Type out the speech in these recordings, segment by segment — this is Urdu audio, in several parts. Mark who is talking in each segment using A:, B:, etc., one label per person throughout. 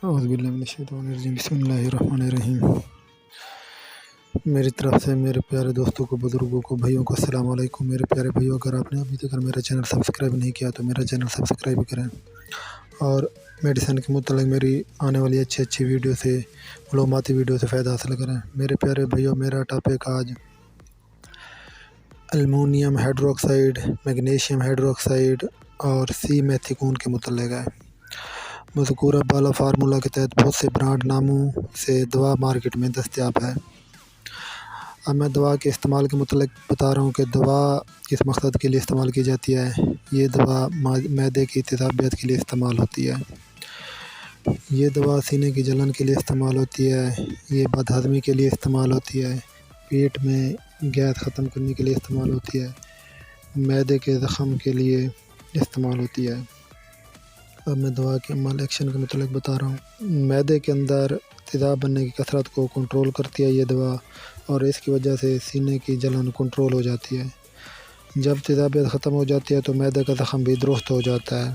A: اعوذ باللہ من الشیطان الرجیم، بسم اللہ الرحمن الرحیم۔ میری طرف سے میرے پیارے دوستوں کو، بزرگوں کو، بھائیوں کو السلام علیکم۔ میرے پیارے بھائیوں، اگر آپ نے ابھی تک میرا چینل سبسکرائب نہیں کیا تو میرا چینل سبسکرائب کریں اور میڈیسن کے متعلق میری آنے والی اچھی ویڈیو سے، معلوماتی ویڈیو سے فائدہ حاصل کریں۔ میرے پیارے بھائیوں، میرا ٹاپک آج المونیم ہائیڈروکسائڈ، میگنیشیم ہائیڈروکسائڈ اور سی میتھیکون کے متعلق ہے۔ مذکورہ بالا فارمولہ کے تحت بہت سے برانڈ ناموں سے دوا مارکیٹ میں دستیاب ہے۔ اب میں دوا کے استعمال کے متعلق بتا رہا ہوں کہ دوا کس مقصد کے لیے استعمال کی جاتی ہے۔ یہ دوا معدے کی تیزابیت کے لیے استعمال ہوتی ہے۔ یہ دوا سینے کی جلن کے لیے استعمال ہوتی ہے۔ یہ بد ہضمی کے لیے استعمال ہوتی ہے۔ پیٹ میں گیس ختم کرنے کے لیے استعمال ہوتی ہے۔ معدے کے زخم کے لیے استعمال ہوتی ہے۔ اب میں دوا کے مال ایکشن کے متعلق بتا رہا ہوں۔ معدے کے اندر تیزاب بننے کی کثرت کو کنٹرول کرتی ہے یہ دوا، اور اس کی وجہ سے سینے کی جلن کنٹرول ہو جاتی ہے۔ جب تیزابیت ختم ہو جاتی ہے تو معدے کا زخم بھی درست ہو جاتا ہے۔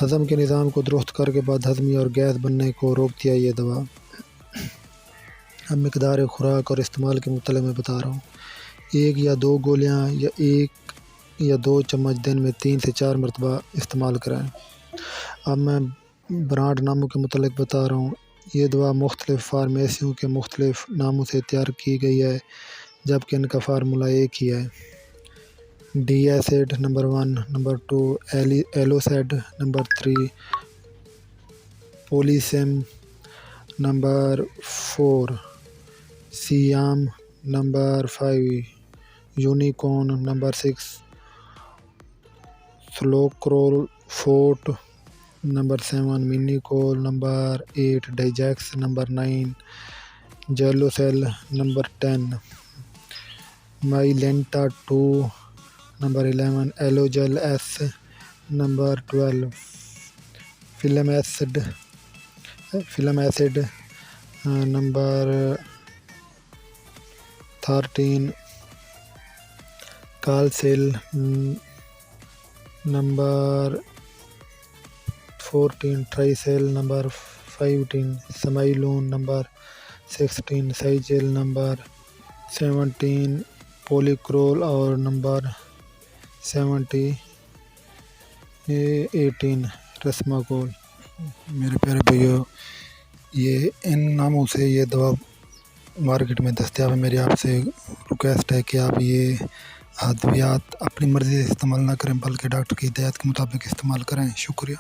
A: ہضم کے نظام کو درست کر کے بد ہضمی اور گیس بننے کو روکتی ہے یہ دوا۔ اب مقدار خوراک اور استعمال کے متعلق میں بتا رہا ہوں۔ 1 یا 2 گولیاں یا 1 یا 2 چمچ دن میں 3 سے 4 مرتبہ استعمال کریں۔ اب میں برانڈ ناموں کے متعلق بتا رہا ہوں۔ یہ دوا مختلف فارمیسیوں کے مختلف ناموں سے تیار کی گئی ہے، جبکہ ان کا فارمولہ ایک ہی ہے۔ D acid number 1، number 2 Alucid, number 3 پولیسیم، نمبر 4 سیام، نمبر 5 یونیکون، نمبر 6 سلوکرول فورٹ، نمبر 7 مینیکول، نمبر 8 ڈائجیکس، number 9 Gelusil, number 10 Mylanta 2، number 11 Alugel S, number 12 فلم ایسڈ، number 13 Calcil, number 14 Tricil, number 15 سمائلون، نمبر 16 سائجل، نمبر 17 پولیکرول اور نمبر 18 رسماکول۔ میرے پیارے بھائیو، یہ ان ناموں سے یہ دوا مارکیٹ میں دستیاب ہے۔ میری آپ سے ریکویسٹ ہے کہ آپ یہ ادویات اپنی مرضی سے استعمال نہ کریں، بلکہ ڈاکٹر کی ہدایت کے مطابق استعمال کریں۔ شکریہ۔